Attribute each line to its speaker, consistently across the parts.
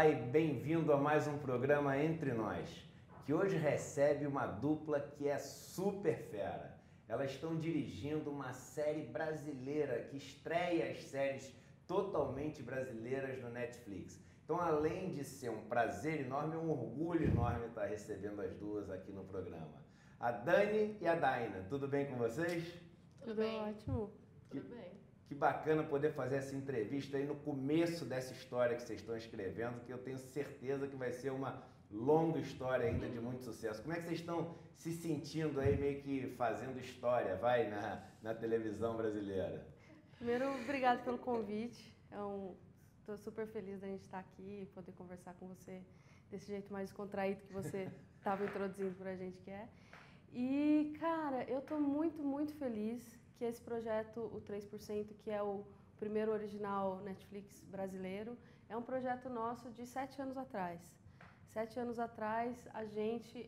Speaker 1: Olá e bem-vindo a mais um programa Entre Nós, que hoje recebe uma dupla que é super fera. Elas estão dirigindo uma série brasileira que estreia as séries totalmente brasileiras no Netflix. Então, além de ser um prazer enorme, é um orgulho enorme estar recebendo as duas aqui no programa. A Dani e a Daina, tudo bem com vocês?
Speaker 2: Tudo bem. Ótimo.
Speaker 3: Tudo bem.
Speaker 1: Que bacana poder fazer essa entrevista aí no começo dessa história que vocês estão escrevendo, que eu tenho certeza que vai ser uma longa história ainda de muito sucesso. Como é que vocês estão se sentindo aí meio que fazendo história, na televisão brasileira?
Speaker 2: Primeiro, obrigado pelo convite. Estou super feliz da gente estar aqui e poder conversar com você desse jeito mais descontraído que você estava introduzindo para a gente que é. E, cara, eu estou muito feliz que esse projeto, o 3%, que é o primeiro original Netflix brasileiro, é um projeto nosso de 7 anos atrás. 7 anos atrás,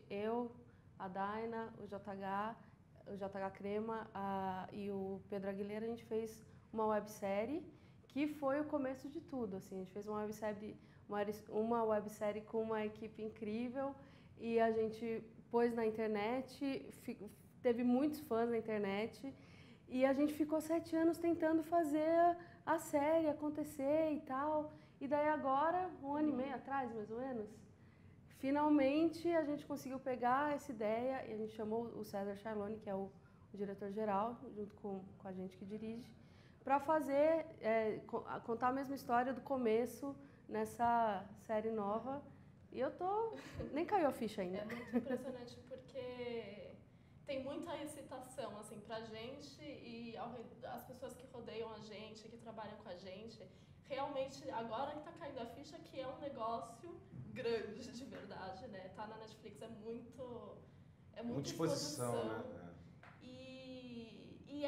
Speaker 2: eu, a Daina, o JH Crema e o Pedro Aguilera, a gente fez uma websérie que foi o começo de tudo. Assim, a gente fez uma websérie com uma equipe incrível e a gente pôs na internet, teve muitos fãs na internet. E a gente ficou 7 anos tentando fazer a série acontecer e tal. E daí agora, 1 ano e meio atrás, mais ou menos, finalmente a gente conseguiu pegar essa ideia e a gente chamou o César Charlone, que é o diretor-geral, junto com a gente que dirige, para fazer, contar a mesma história do começo nessa série nova. E nem caiu a ficha ainda.
Speaker 3: É muito impressionante porque tem muita excitação, assim, pra gente e as pessoas que rodeiam a gente, que trabalham com a gente. Realmente, agora que tá caindo a ficha, que é um negócio grande, de verdade, né? Tá na Netflix, é muita exposição,
Speaker 1: né?
Speaker 3: E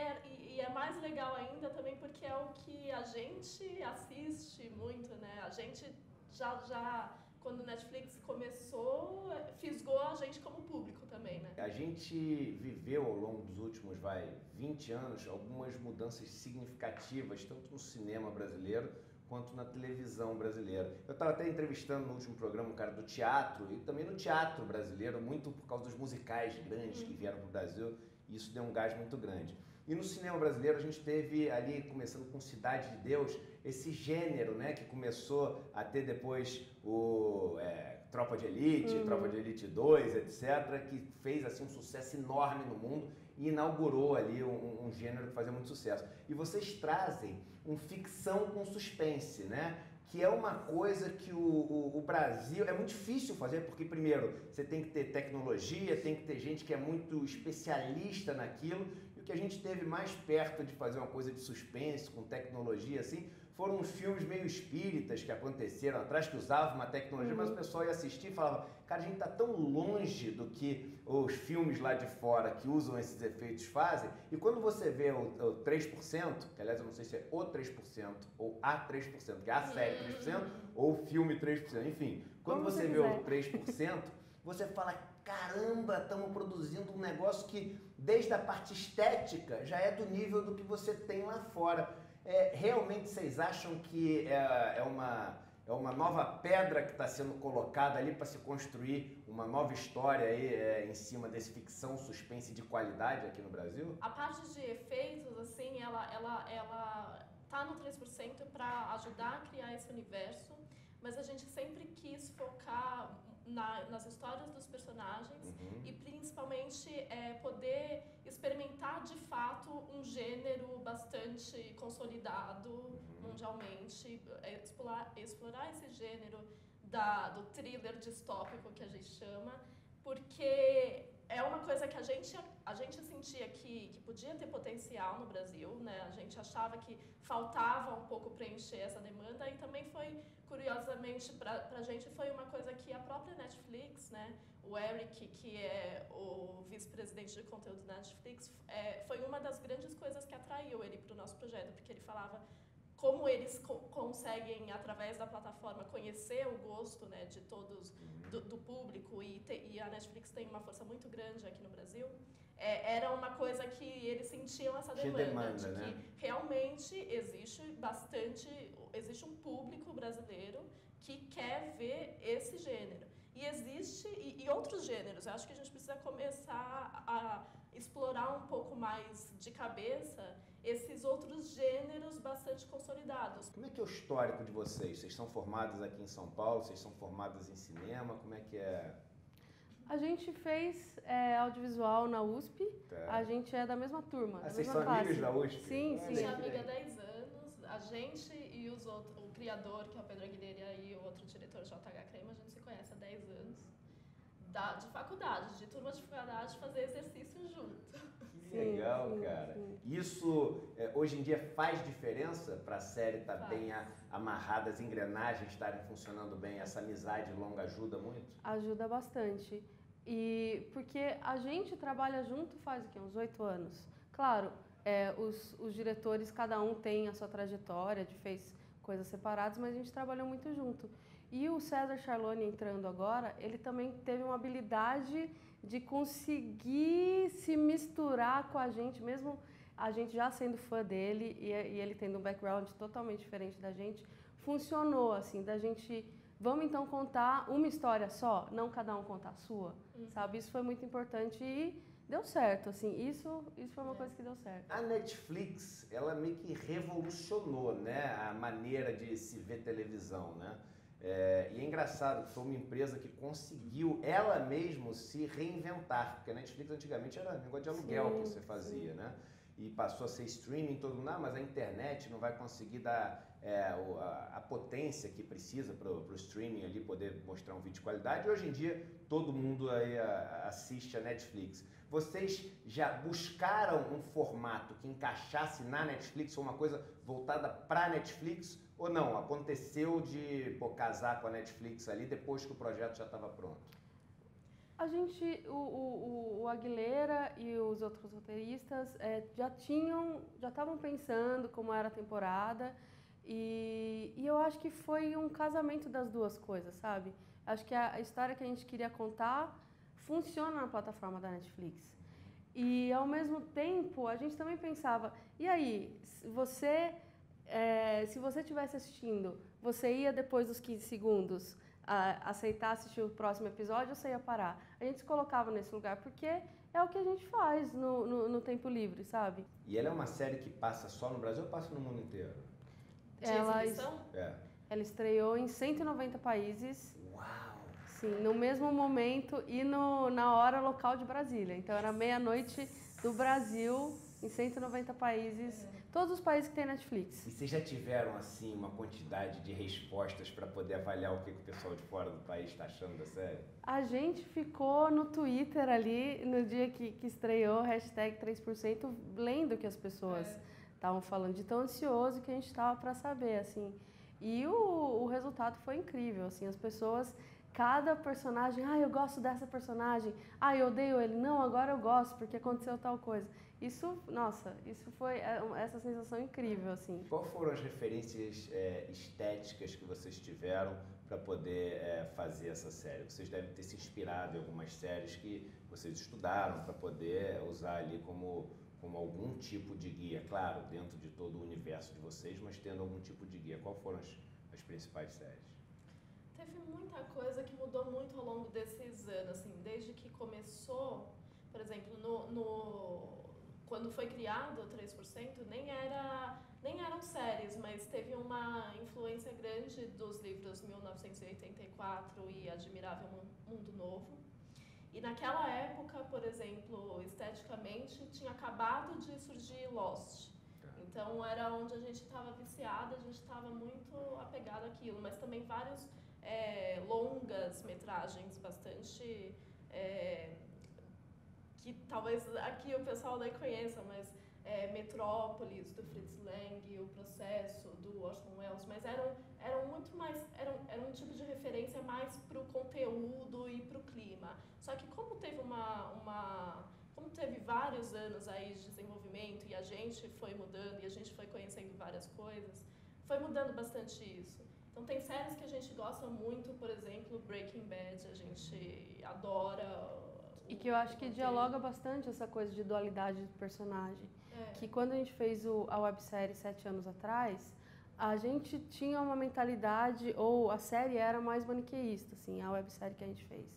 Speaker 3: é mais legal ainda também porque é o que a gente assiste muito, né? A gente já quando o Netflix começou, fisgou a gente como público também, né?
Speaker 1: A gente viveu ao longo dos últimos, 20 anos, algumas mudanças significativas, tanto no cinema brasileiro quanto na televisão brasileira. Eu estava até entrevistando no último programa um cara do teatro e também no teatro brasileiro, muito por causa dos musicais grandes que vieram para o Brasil, e isso deu um gás muito grande. E no cinema brasileiro a gente teve ali, começando com Cidade de Deus, esse gênero, né, que começou a ter depois o Tropa de Elite, Tropa de Elite 2, etc., que fez assim um sucesso enorme no mundo e inaugurou ali um gênero que fazia muito sucesso. E vocês trazem ficção com suspense, né? Que é uma coisa que o Brasil é muito difícil fazer, porque primeiro você tem que ter tecnologia, tem que ter gente que é muito especialista naquilo, e o que a gente teve mais perto de fazer uma coisa de suspense, com tecnologia assim, foram uns filmes meio espíritas que aconteceram atrás, que usavam uma tecnologia, mas o pessoal ia assistir e falava, cara, a gente tá tão longe do que os filmes lá de fora que usam esses efeitos fazem, e quando você vê o 3%, que aliás eu não sei se é o 3% ou a 3%, que é a série 3%, ou o filme 3%, enfim, quando você vê o 3%, você fala, caramba, estamos produzindo um negócio que desde a parte estética já é do nível do que você tem lá fora. Realmente vocês acham que é uma nova pedra que está sendo colocada ali para se construir uma nova história aí em cima desse ficção, suspense de qualidade aqui no Brasil?
Speaker 3: A parte de efeitos, assim, ela tá no 3% para ajudar a criar esse universo, mas a gente sempre quis focar nas histórias dos personagens e principalmente poder experimentar de fato um gênero bastante consolidado mundialmente, explorar esse gênero do thriller distópico que a gente chama, porque é uma coisa que a gente sentia que podia ter potencial no Brasil, né? A gente achava que faltava um pouco preencher essa demanda e também foi, curiosamente, pra gente foi uma coisa que a própria Netflix, né? O Eric, que é o vice-presidente de conteúdo da Netflix, foi uma das grandes coisas que atraiu ele para o nosso projeto, porque ele falava como eles conseguem, através da plataforma, conhecer o gosto, né, de todos, do público, e a Netflix tem uma força muito grande aqui no Brasil, era uma coisa que eles sentiam essa demanda, de que realmente existe um público brasileiro que quer ver esse gênero. E existe, e outros gêneros, eu acho que a gente precisa começar a explorar um pouco mais de cabeça esses outros gêneros bastante consolidados.
Speaker 1: Como é que é o histórico de vocês? Vocês são formadas aqui em São Paulo? Vocês são formadas em cinema? Como é que é?
Speaker 2: A gente fez audiovisual na USP,
Speaker 1: Tá.
Speaker 2: a gente é da mesma turma, da
Speaker 1: Vocês
Speaker 2: mesma
Speaker 1: são amigos
Speaker 2: classe.
Speaker 1: da USP?
Speaker 2: Sim,
Speaker 3: A
Speaker 2: sim.
Speaker 3: gente é amiga há 10 anos, a gente e os outros, o criador, que é o Pedro Aguilera, e o outro diretor, JH Crema, a gente se conhece há 10 anos. De faculdade, de turma de faculdade, fazer exercício junto.
Speaker 1: Que legal,
Speaker 2: sim,
Speaker 1: cara.
Speaker 2: sim.
Speaker 1: Isso, hoje em dia, faz diferença para a série estar
Speaker 3: Faz.
Speaker 1: bem amarrada, as engrenagens estarem funcionando bem? Essa amizade longa ajuda muito?
Speaker 2: Ajuda bastante. E porque a gente trabalha junto faz o quê? Uns 8 anos. Claro, os diretores, cada um tem a sua trajetória, fez coisas separadas, mas a gente trabalhou muito junto. E o César Charlone entrando agora, ele também teve uma habilidade de conseguir se misturar com a gente, mesmo a gente já sendo fã dele e ele tendo um background totalmente diferente da gente, funcionou assim, da gente, vamos então contar uma história só, não cada um contar a sua, sabe? Isso foi muito importante e deu certo, assim, isso foi uma coisa que deu certo.
Speaker 1: A Netflix, ela meio que revolucionou, né, a maneira de se ver televisão, né? E é engraçado que foi uma empresa que conseguiu ela mesma se reinventar, porque a Netflix antigamente era um negócio de aluguel que você fazia, né? E passou a ser streaming, todo mundo, mas a internet não vai conseguir dar a potência que precisa para o streaming ali poder mostrar um vídeo de qualidade. E hoje em dia todo mundo aí assiste a Netflix. Vocês já buscaram um formato que encaixasse na Netflix ou uma coisa voltada para a Netflix? Ou não? Aconteceu de casar com a Netflix ali depois que o projeto já estava pronto?
Speaker 2: A gente, o Aguilera e os outros roteiristas já estavam pensando como era a temporada e eu acho que foi um casamento das duas coisas, sabe? Acho que a história que a gente queria contar funciona na plataforma da Netflix. E ao mesmo tempo a gente também pensava, e aí, se você estivesse assistindo, você ia depois dos 15 segundos aceitar assistir o próximo episódio ou você ia parar? A gente se colocava nesse lugar porque é o que a gente faz no tempo livre, sabe?
Speaker 1: E ela é uma série que passa só no Brasil ou passa no mundo inteiro?
Speaker 2: Ela estreou em 190 países.
Speaker 1: Uau!
Speaker 2: Sim, no mesmo momento e na hora local de Brasília. Então era meia-noite do Brasil em 190 países. Todos os países que tem Netflix.
Speaker 1: E vocês já tiveram, assim, uma quantidade de respostas para poder avaliar o que o pessoal de fora do país está achando da série?
Speaker 2: A gente ficou no Twitter ali, no dia que estreou, hashtag 3%, lendo o que as pessoas estavam falando, de tão ansioso que a gente estava para saber, assim. E o resultado foi incrível, assim, as pessoas, cada personagem, eu gosto dessa personagem, eu odeio ele, não, agora eu gosto, porque aconteceu tal coisa. Isso foi essa sensação incrível, assim.
Speaker 1: Qual foram as referências estéticas que vocês tiveram para poder fazer essa série? Vocês devem ter se inspirado em algumas séries que vocês estudaram para poder usar ali como algum tipo de guia, claro, dentro de todo o universo de vocês, mas tendo algum tipo de guia. Qual foram as principais séries?
Speaker 3: Teve muita coisa que mudou muito ao longo desses anos, assim, desde que começou, por exemplo, quando foi criado o 3%, nem eram séries, mas teve uma influência grande dos livros 1984 e Admirável Mundo Novo. E naquela época, por exemplo, esteticamente, tinha acabado de surgir Lost. Então era onde a gente estava viciada, a gente estava muito apegado àquilo, mas também vários longas metragens bastante... que talvez aqui o pessoal nem conheça, mas Metrópolis, do Fritz Lang, O Processo, do Orson Welles, mas eram muito mais, era um tipo de referência mais para o conteúdo e para o clima. Só que como teve vários anos aí de desenvolvimento e a gente foi mudando e a gente foi conhecendo várias coisas, foi mudando bastante isso. Então tem séries que a gente gosta muito, por exemplo, Breaking Bad, a gente adora.
Speaker 2: E que eu acho que dialoga bastante essa coisa de dualidade do personagem. Que quando a gente fez a websérie 7 anos atrás, a gente tinha uma mentalidade, ou a série era mais maniqueísta, assim, a websérie que a gente fez.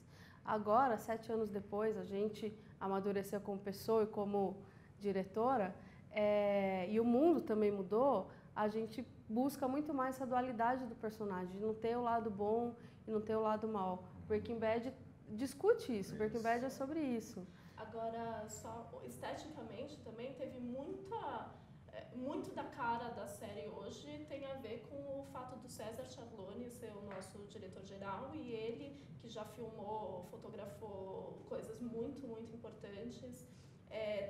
Speaker 2: Agora, 7 anos depois, a gente amadureceu como pessoa e como diretora, e o mundo também mudou, a gente busca muito mais essa dualidade do personagem, de não ter o lado bom e não ter o lado mal. Breaking Bad discute isso, Breaking Bad é sobre isso.
Speaker 3: Agora, só esteticamente também teve muito da cara da série hoje tem a ver com o fato do César Charlone ser o nosso diretor-geral e ele, que já filmou, fotografou coisas muito, muito importantes,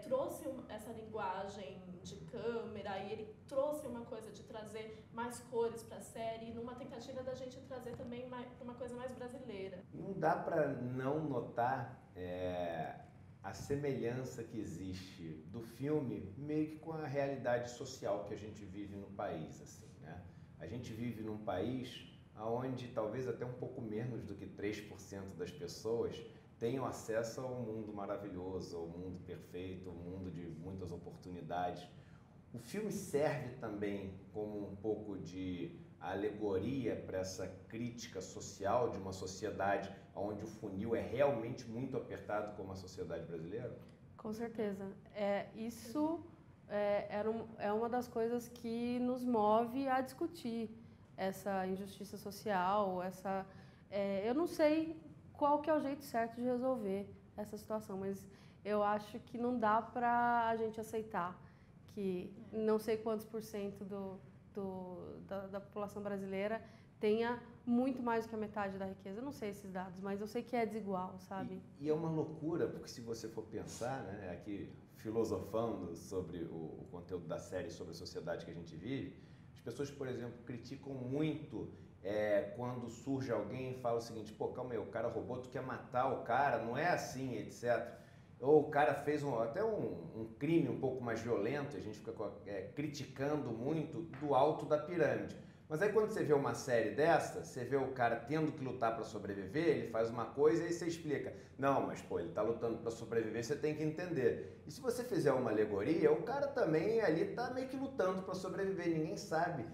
Speaker 3: trouxe essa linguagem de câmera e ele trouxe uma coisa de trazer mais cores para a série, numa tentativa da gente trazer também uma coisa mais brasileira.
Speaker 1: Não dá para não notar a semelhança que existe do filme meio que com a realidade social que a gente vive no país, assim, né? A gente vive num país onde talvez até um pouco menos do que 3% das pessoas tenham acesso ao mundo maravilhoso, ao mundo perfeito, ao mundo de muitas oportunidades. O filme serve também como um pouco de alegoria para essa crítica social de uma sociedade onde o funil é realmente muito apertado como a sociedade brasileira?
Speaker 2: Com certeza. Isso é uma das coisas que nos move a discutir essa injustiça social, eu não sei qual que é o jeito certo de resolver essa situação, mas eu acho que não dá para a gente aceitar que não sei quantos por cento da população brasileira tenha muito mais do que a metade da riqueza. Eu não sei esses dados, mas eu sei que é desigual, sabe?
Speaker 1: E é uma loucura, porque se você for pensar, né, aqui filosofando sobre o conteúdo da série, sobre a sociedade que a gente vive, as pessoas, por exemplo, criticam muito quando surge alguém e fala o seguinte: pô, calma aí, o cara roubou, tu quer matar o cara, não é assim, etc. Ou o cara fez até um crime um pouco mais violento, a gente fica criticando muito do alto da pirâmide. Mas aí quando você vê uma série dessa, você vê o cara tendo que lutar para sobreviver, ele faz uma coisa e aí você explica: não, mas pô, ele tá lutando para sobreviver, você tem que entender. E se você fizer uma alegoria, o cara também ali tá meio que lutando para sobreviver. Ninguém sabe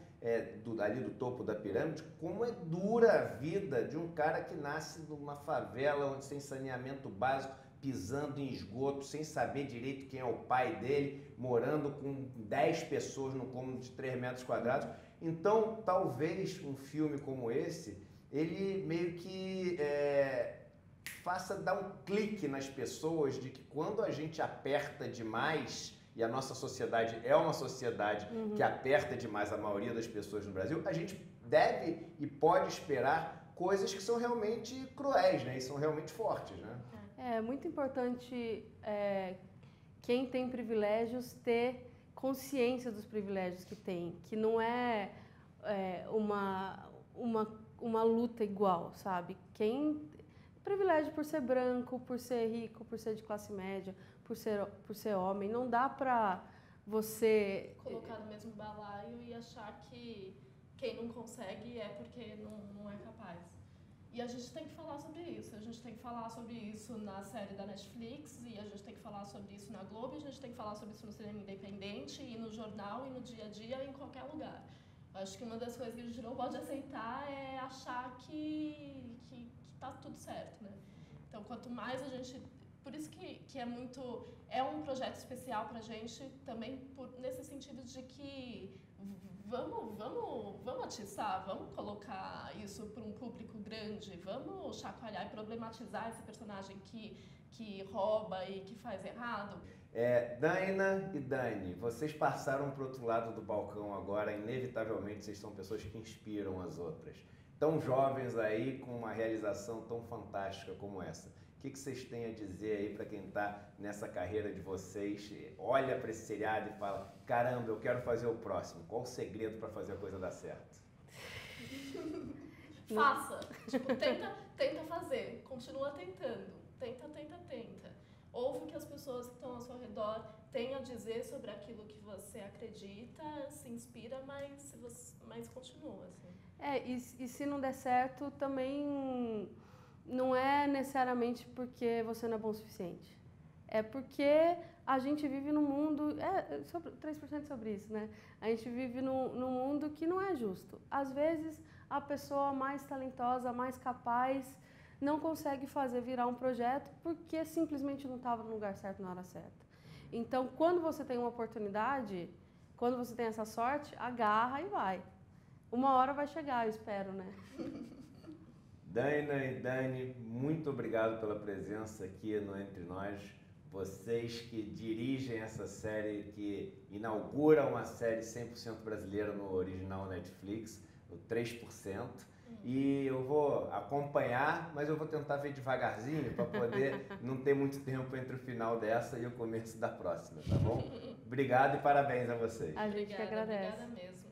Speaker 1: ali do topo da pirâmide como é dura a vida de um cara que nasce numa favela onde tem saneamento básico, pisando em esgoto, sem saber direito quem é o pai dele, morando com 10 pessoas num cômodo de 3 metros quadrados. Então, talvez um filme como esse, ele meio que faça dar um clique nas pessoas de que quando a gente aperta demais, e a nossa sociedade é uma sociedade que aperta demais a maioria das pessoas no Brasil, a gente deve e pode esperar coisas que são realmente cruéis, né? E são realmente fortes, né?
Speaker 2: É muito importante quem tem privilégios ter consciência dos privilégios que tem, que não é uma luta igual, sabe? Privilégio por ser branco, por ser rico, por ser de classe média, por ser homem, não dá pra você
Speaker 3: colocar no mesmo balaio e achar que quem não consegue é porque não é capaz. E a gente tem que falar sobre isso. A gente tem que falar sobre isso na série da Netflix, e a gente tem que falar sobre isso na Globo, e a gente tem que falar sobre isso no cinema independente, e no jornal, e no dia a dia, e em qualquer lugar. Acho que uma das coisas que a gente não pode aceitar é achar que tá tudo certo, né? Então, quanto mais a gente... Por isso que é um projeto especial pra gente, também nesse sentido de que vamos atiçar, vamos colocar isso para um público grande, vamos chacoalhar e problematizar esse personagem que rouba e que faz errado.
Speaker 1: Daina e Dani, vocês passaram para o outro lado do balcão agora, inevitavelmente vocês são pessoas que inspiram as outras. Tão jovens aí, com uma realização tão fantástica como essa. O que vocês têm a dizer aí para quem está nessa carreira de vocês, olha para esse seriado e fala: caramba, eu quero fazer o próximo. Qual o segredo para fazer a coisa dar certo?
Speaker 3: Faça. Tipo, tenta fazer. Continua tentando. Tenta. Ouve o que as pessoas que estão ao seu redor têm a dizer sobre aquilo que você acredita, se inspira, mas continua, assim.
Speaker 2: E se não der certo, também não é necessariamente porque você não é bom o suficiente. é porque a gente vive num mundo, 3% sobre isso, né? A gente vive num mundo que não é justo. Às vezes, a pessoa mais talentosa, mais capaz, não consegue fazer virar um projeto porque simplesmente não estava no lugar certo na hora certa. Então, quando você tem uma oportunidade, quando você tem essa sorte, agarra e vai. Uma hora vai chegar, eu espero, né?
Speaker 1: Daina e Dani, muito obrigado pela presença aqui no Entre Nós. Vocês que dirigem essa série, que inaugura uma série 100% brasileira no original Netflix, o 3%. E eu vou acompanhar, mas eu vou tentar ver devagarzinho para poder não ter muito tempo entre o final dessa e o começo da próxima, tá bom? Obrigado e parabéns a vocês.
Speaker 2: A gente que agradece.
Speaker 3: Obrigada mesmo.